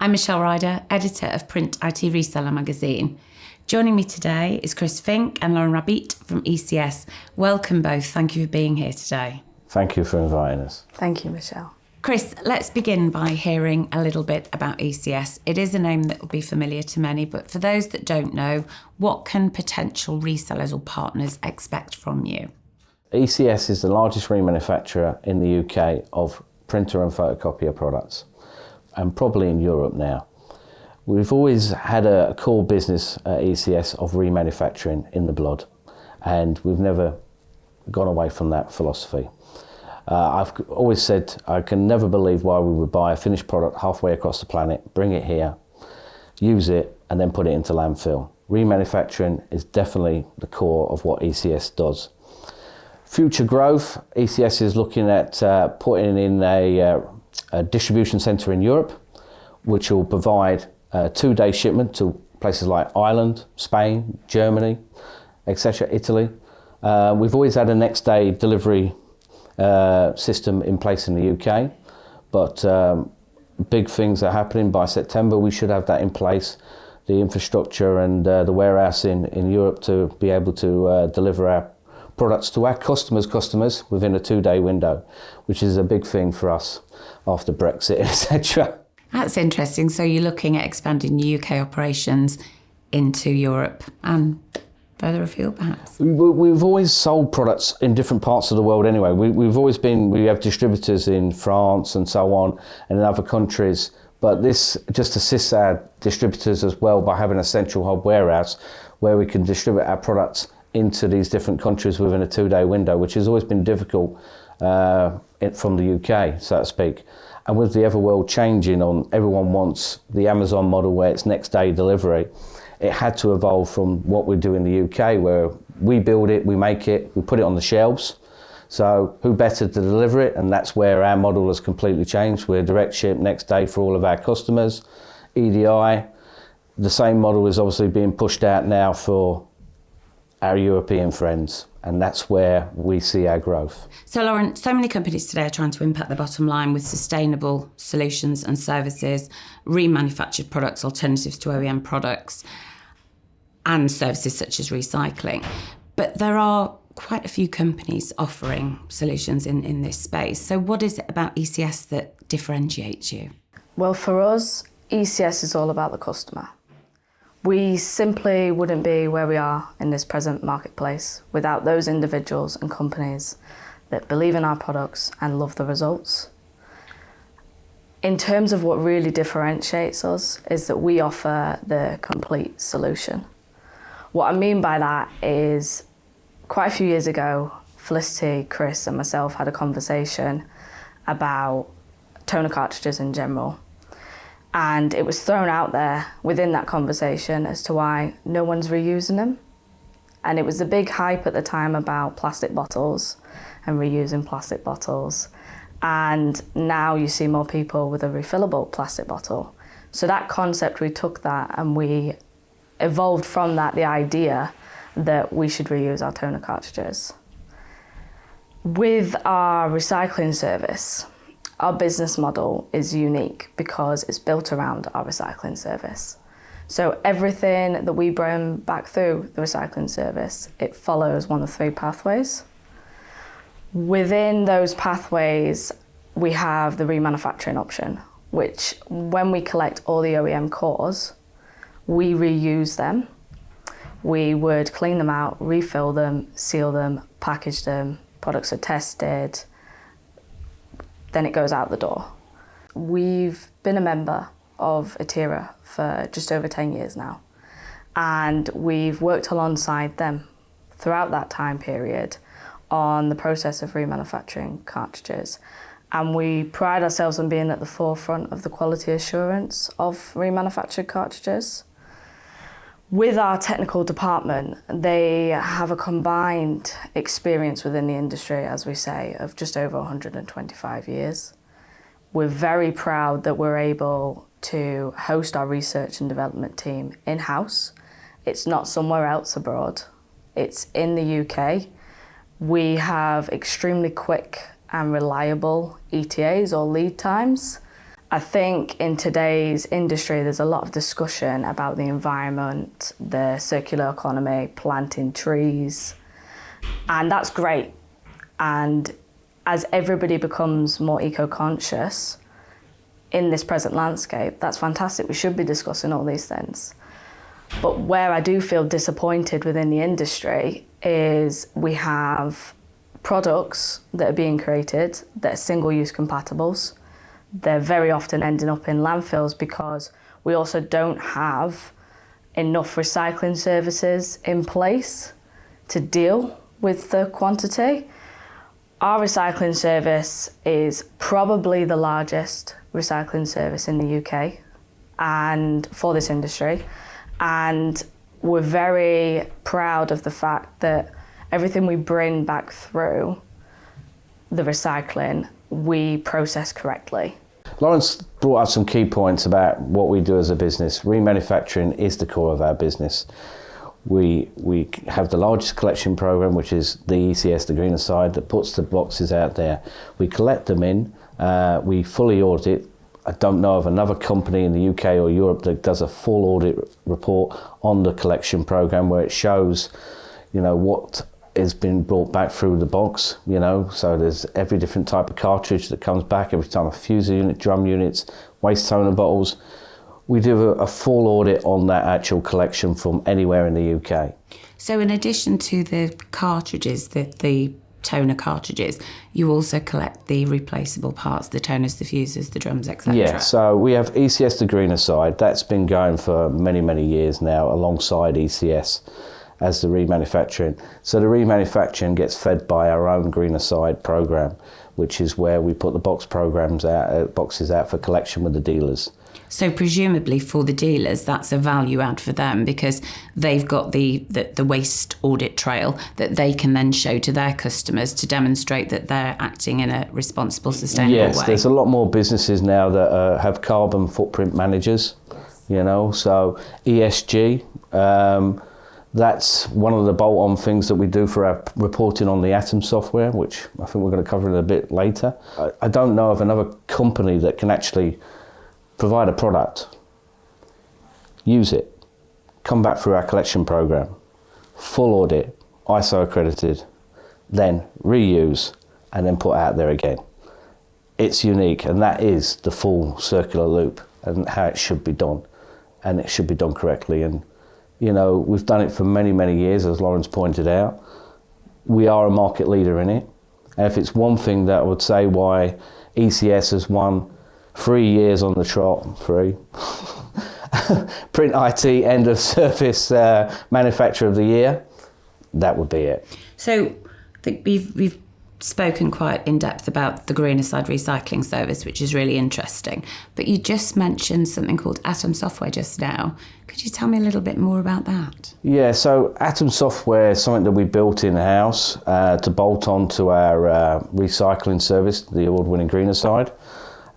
I'm Michelle Ryder, editor of PrintIT Reseller magazine. Joining me today is Chris Fink and Lauren Rabbitte from ECS. Welcome both. Thank you for being here today. Thank you for inviting us. Thank you, Michelle. Chris, let's begin by hearing a little bit about ECS. It is a name that will be familiar to many, but for those that don't know, what can potential resellers or partners expect from you? ECS is the largest remanufacturer in the UK of printer and photocopier products, and probably in Europe now. We've always had a core business at ECS of remanufacturing in the blood, and we've never gone away from that philosophy. I've always said I can never believe why we would buy a finished product halfway across the planet, bring it here, use it, and then put it into landfill. Remanufacturing is definitely the core of what ECS does. Future growth, ECS is looking at putting in a distribution centre in Europe, which will provide a 2-day shipment to places like Ireland, Spain, Germany, etc., Italy. We've always had a next day delivery system in place in the UK, but big things are happening. By September we should have that in place, the infrastructure and the warehouse in Europe to be able to deliver our products to our customers within a 2-day window, which is a big thing for us after Brexit, etc. That's interesting. So you're looking at expanding your UK operations into Europe and further afield, perhaps? We've always sold products in different parts of the world anyway. We have distributors in France and so on, and in other countries, but this just assists our distributors as well by having a central hub warehouse where we can distribute our products into these different countries within a 2-day window, which has always been difficult from the UK, so to speak. And with the ever world changing on, everyone wants the Amazon model where it's next day delivery. It had to evolve from what we do in the UK, where we build it, we make it, we put it on the shelves. So who better to deliver it? And that's where our model has completely changed. We're direct ship next day for all of our customers. EDI, the same model is obviously being pushed out now for our European friends, and that's where we see our growth. So Lauren, so many companies today are trying to impact the bottom line with sustainable solutions and services, remanufactured products, alternatives to OEM products, and services such as recycling. But there are quite a few companies offering solutions in this space. So what is it about ECS that differentiates you? Well, for us, ECS is all about the customer. We simply wouldn't be where we are in this present marketplace without those individuals and companies that believe in our products and love the results. In terms of what really differentiates us is that we offer the complete solution. What I mean by that is quite a few years ago, Felicity, Chris and myself had a conversation about toner cartridges in general. And it was thrown out there within that conversation as to why no one's reusing them. And it was a big hype at the time about plastic bottles and reusing plastic bottles. And now you see more people with a refillable plastic bottle. So that concept, we took that and we evolved from that the idea that we should reuse our toner cartridges. With our recycling service, our business model is unique because it's built around our recycling service. So everything that we bring back through the recycling service, it follows one of 3 pathways. Within those pathways, we have the remanufacturing option, which when we collect all the OEM cores, we reuse them. We would clean them out, refill them, seal them, package them, products are tested, then it goes out the door. We've been a member of Atira for just over 10 years now, and we've worked alongside them throughout that time period on the process of remanufacturing cartridges, and we pride ourselves on being at the forefront of the quality assurance of remanufactured cartridges. With our technical department, they have a combined experience within the industry, as we say, of just over 125 years. We're very proud that we're able to host our research and development team in-house. It's not somewhere else abroad, it's in the UK. We have extremely quick and reliable ETAs or lead times, I think in today's industry, there's a lot of discussion about the environment, the circular economy, planting trees, and that's great. And as everybody becomes more eco-conscious in this present landscape, that's fantastic. We should be discussing all these things. But where I do feel disappointed within the industry is we have products that are being created that are single-use compatibles. They're very often ending up in landfills because we also don't have enough recycling services in place to deal with the quantity. Our recycling service is probably the largest recycling service in the UK and for this industry. And we're very proud of the fact that everything we bring back through the recycling, we process correctly. Lawrence brought up some key points about what we do as a business. Remanufacturing is the core of our business. We have the largest collection program, which is the ECS, the greener side, that puts the boxes out there. We collect them in, we fully audit. I don't know of another company in the UK or Europe that does a full audit report on the collection program where it shows, what has been brought back through the box, so there's every different type of cartridge that comes back every time, a fuser unit, drum units, waste toner bottles. We do a full audit on that actual collection from anywhere in the UK. So in addition to the cartridges, the toner cartridges, you also collect the replaceable parts, the toners, the fusers, the drums, etc. Yeah, so we have ECS, the greener side. That's been going for many, many years now alongside ECS as the remanufacturing. So the remanufacturing gets fed by our own greener side program, which is where we put the boxes out for collection with the dealers. So presumably for the dealers, that's a value add for them because they've got the waste audit trail that they can then show to their customers to demonstrate that they're acting in a responsible, sustainable way. Yes, there's a lot more businesses now that have carbon footprint managers, so ESG, that's one of the bolt-on things that we do for our reporting on the Atom software, which I think we're going to cover in a bit later. I don't know of another company that can actually provide a product, use it, come back through our collection program, full audit, ISO accredited, then reuse, and then put out there again. It's unique, and that is the full circular loop and how it should be done, and it should be done correctly. And we've done it for many, many years, as Lawrence pointed out. We are a market leader in it, and if it's one thing that I would say why ECS has won 3 years on the trot, PrintIT End of Service Manufacturer of the Year, that would be it. So I think we've spoken quite in depth about the greener side recycling service, which is really interesting. But you just mentioned something called Atom software just now. Could you tell me a little bit more about that? Yeah, so Atom software is something that we built in-house to bolt on to our recycling service, the award-winning greener side.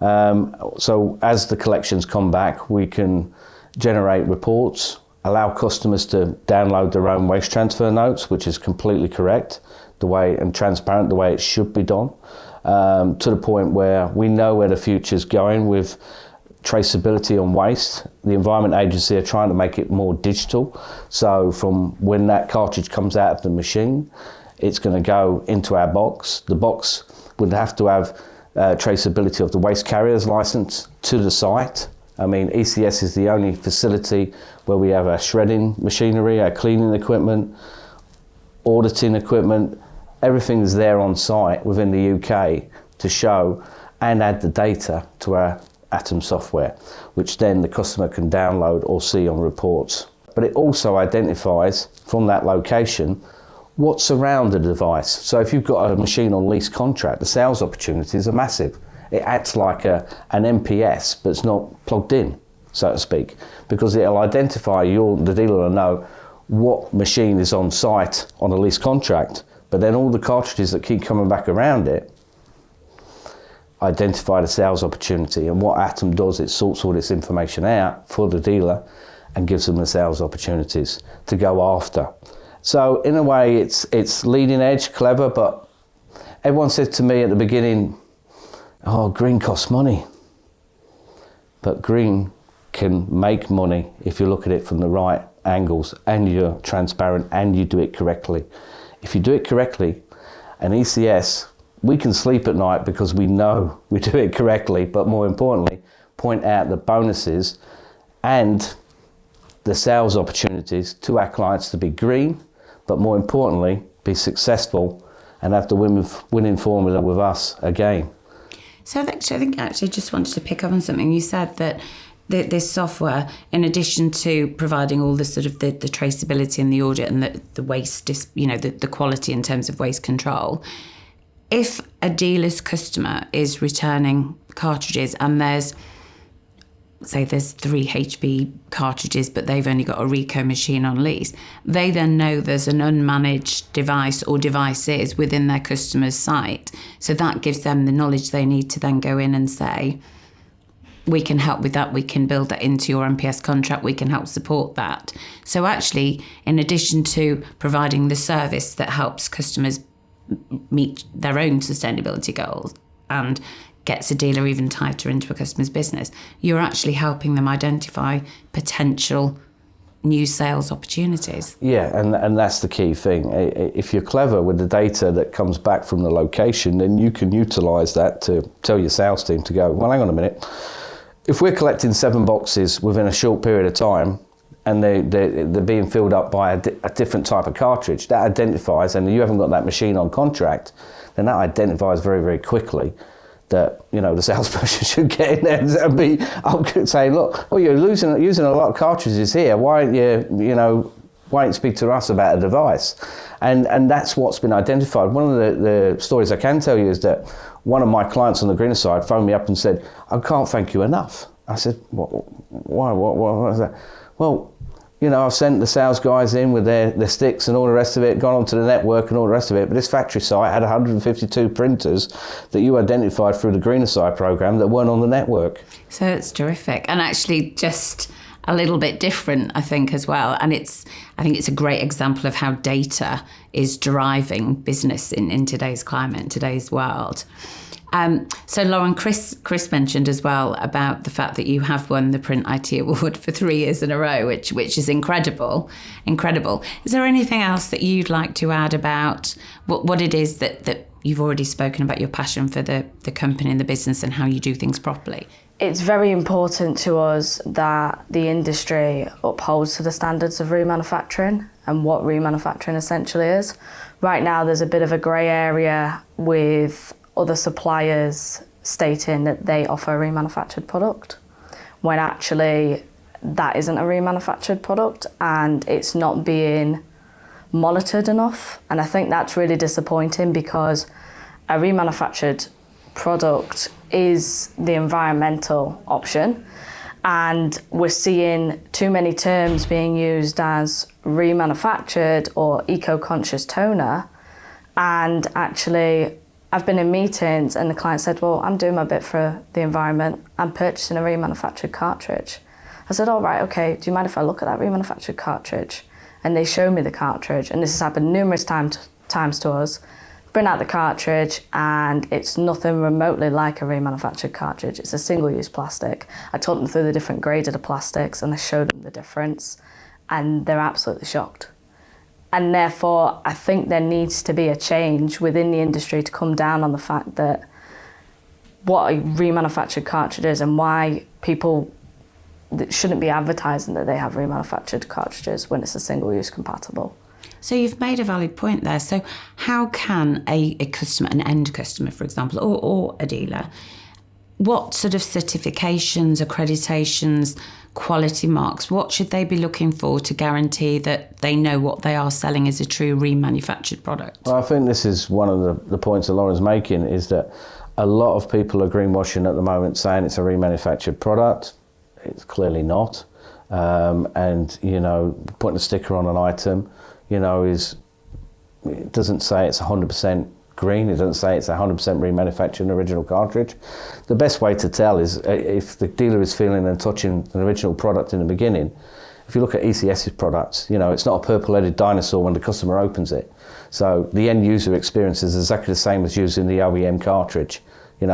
So as the collections come back, we can generate reports, allow customers to download their own waste transfer notes, which is completely correct, and transparent, the way it should be done, to the point where we know where the future's going with traceability on waste. The Environment Agency are trying to make it more digital. So from when that cartridge comes out of the machine, it's going to go into our box. The box would have to have traceability of the waste carrier's license to the site. I mean, ECS is the only facility where we have our shredding machinery, our cleaning equipment, auditing equipment, everything's there on site within the UK to show and add the data to our Atom software, which then the customer can download or see on reports. But it also identifies from that location what's around the device. So if you've got a machine on lease contract, the sales opportunities are massive. It acts like an MPS, but it's not plugged in, so to speak, because it'll identify the dealer will know what machine is on site on a lease contract, but then all the cartridges that keep coming back around it identify the sales opportunity. And what Atom does, it sorts all this information out for the dealer and gives them the sales opportunities to go after. So in a way, it's leading edge, clever, but everyone said to me at the beginning, oh, green costs money. but green can make money if you look at it from the right angles and you're transparent and you do it correctly. If you do it correctly, an ECS, we can sleep at night because we know we do it correctly, but more importantly, point out the bonuses and the sales opportunities to our clients to be green, but more importantly, be successful and have the winning formula with us again. So I think actually just wanted to pick up on something you said, that this software, in addition to providing all the sort of the traceability and the audit and the waste, the quality in terms of waste control, if a dealer's customer is returning cartridges and there's 3 HB cartridges, but they've only got a Ricoh machine on lease, they then know there's an unmanaged device or devices within their customer's site. So that gives them the knowledge they need to then go in and say, we can help with that, we can build that into your MPS contract, we can help support that. So actually, in addition to providing the service that helps customers meet their own sustainability goals and gets a dealer even tighter into a customer's business, you're actually helping them identify potential new sales opportunities. Yeah, and that's the key thing. If you're clever with the data that comes back from the location, then you can utilise that to tell your sales team to go, well, hang on a minute. If we're collecting 7 boxes within a short period of time and they're being filled up by a different type of cartridge, that identifies, and you haven't got that machine on contract, then that identifies very, very quickly that, the salesperson should get in there and be saying, look, you're using a lot of cartridges here. Why don't you speak to us about a device? And that's what's been identified. One of the stories I can tell you is that one of my clients on the greener side phoned me up and said, I can't thank you enough. I said, why? What is that? Well, I've sent the sales guys in with their sticks and all the rest of it, gone onto the network and all the rest of it, but this factory site had 152 printers that you identified through the greener side program that weren't on the network. So it's terrific, and actually just a little bit different, I think, as well. And I think it's a great example of how data is driving business in today's climate, in today's world. So Lauren, Chris mentioned as well about the fact that you have won the PrintIT award for 3 years in a row, which is incredible. Is there anything else that you'd like to add about what it is that you've already spoken about, your passion for the company and the business and how you do things properly? It's very important to us that the industry upholds to the standards of remanufacturing and what remanufacturing essentially is. Right now, there's a bit of a grey area with other suppliers stating that they offer a remanufactured product, when actually that isn't a remanufactured product and it's not being monitored enough. And I think that's really disappointing, because a remanufactured product is the environmental option, and we're seeing too many terms being used as remanufactured or eco-conscious toner. And actually, I've been in meetings and the client said, well, I'm doing my bit for the environment, I'm purchasing a remanufactured cartridge. I said, all right, okay, do you mind if I look at that remanufactured cartridge? And they show me the cartridge, and this has happened numerous times to us. Bring out the cartridge and it's nothing remotely like a remanufactured cartridge. It's a single-use plastic. I took them through the different grades of the plastics and I showed them the difference, and they're absolutely shocked. And therefore, I think there needs to be a change within the industry to come down on the fact that what a remanufactured cartridge is and why people shouldn't be advertising that they have remanufactured cartridges when it's a single-use compatible. So you've made a valid point there. So how can a customer, an end customer, for example, or a dealer, what sort of certifications, accreditations, quality marks, what should they be looking for to guarantee that they know what they are selling is a true remanufactured product? Well, I think this is one of the points that Lauren's making, is that a lot of people are greenwashing at the moment, saying it's a remanufactured product. It's clearly not. And, putting a sticker on an item, it doesn't say it's 100% green, it doesn't say it's 100% remanufactured original cartridge. The best way to tell is if the dealer is feeling and touching an original product in the beginning. If you look at ECS's products, it's not a purple-headed dinosaur when the customer opens it. So the end user experience is exactly the same as using the OEM cartridge.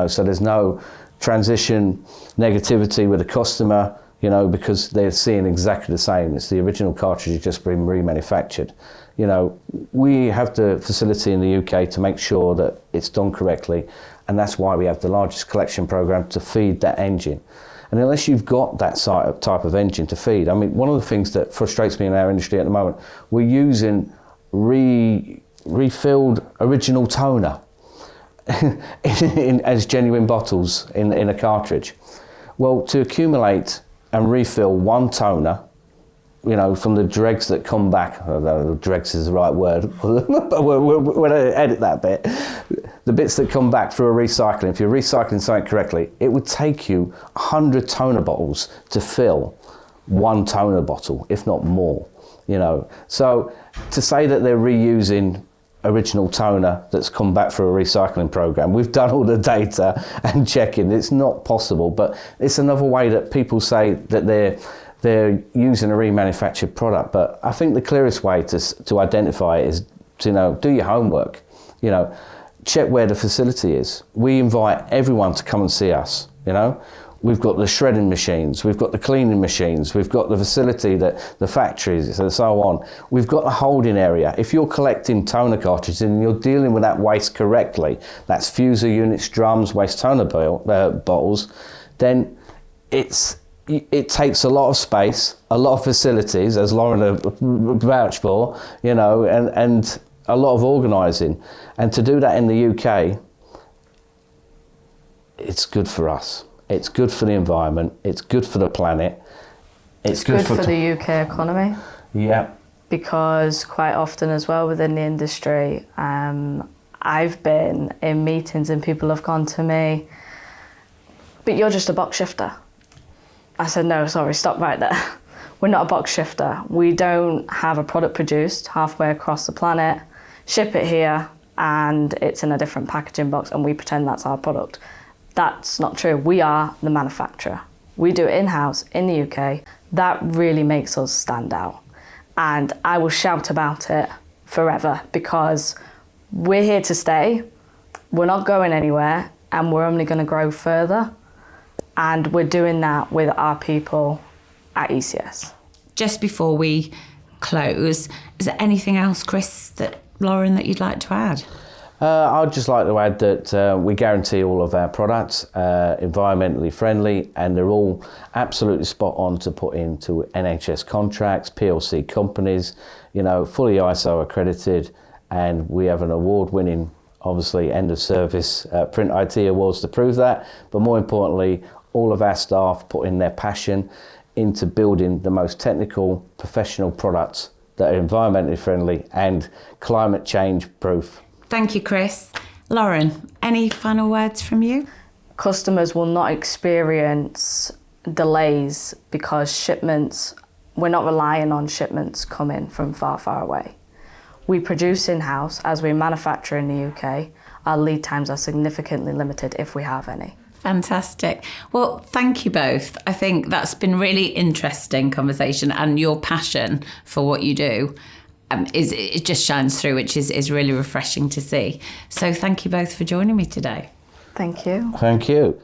So there's no transition negativity with the customer, you know, because they're seeing exactly the same. It's the original cartridge just been remanufactured. You know, we have the facility in the UK to make sure that it's done correctly, and that's why we have the largest collection program to feed that engine. And unless you've got that type of engine to feed, I mean, one of the things that frustrates me in our industry at the moment, we're using refilled original toner as genuine bottles in a cartridge. Well, to accumulate and refill one toner, you know, from the dregs that come back, I don't know, dregs is the right word, but we're going to edit that bit. The bits that come back through a recycling, if you're recycling something correctly, it would take you 100 toner bottles to fill one toner bottle, if not more, you know. So to say that they're reusing original toner that's come back through a recycling program, we've done all the data and checking, it's not possible, but it's another way that people say that they're using a remanufactured product. But I think the clearest way to identify it is to, you know, do your homework, you know, check where the facility is. We invite everyone to come and see us, you know. We've got the shredding machines, we've got the cleaning machines, we've got the facility, the factories and so on. We've got the holding area. If you're collecting toner cartridges and you're dealing with that waste correctly, that's fuser units, drums, waste toner bottles, then it takes a lot of space, a lot of facilities, as Lauren vouched for, you know, and a lot of organising. And to do that in the UK, it's good for us. It's good for the environment. It's good for the planet. It's good for the UK economy. Yeah. Because quite often as well within the industry, I've been in meetings and people have gone to me, but you're just a box shifter. I said, no, sorry, stop right there. We're not a box shifter. We don't have a product produced halfway across the planet, ship it here, and it's in a different packaging box and we pretend that's our product. That's not true. We are the manufacturer. We do it in-house in the UK. That really makes us stand out. And I will shout about it forever because we're here to stay. We're not going anywhere and we're only going to grow further. And we're doing that with our people at ECS. Just before we close, is there anything else, Chris, Lauren, that you'd like to add? I'd just like to add that we guarantee all of our products environmentally friendly, and they're all absolutely spot on to put into NHS contracts, PLC companies, you know, fully ISO accredited, and we have an award-winning, obviously, end of service PrintIT awards to prove that. But more importantly, all of our staff put in their passion into building the most technical, professional products that are environmentally friendly and climate change proof. Thank you, Chris. Lauren, any final words from you? Customers will not experience delays because we're not relying on shipments coming from far, far away. We produce in-house as we manufacture in the UK. Our lead times are significantly limited if we have any. Fantastic. Well, thank you both. I think that's been really interesting conversation, and your passion for what you do it just shines through, which is really refreshing to see. So thank you both for joining me today. Thank you. Thank you.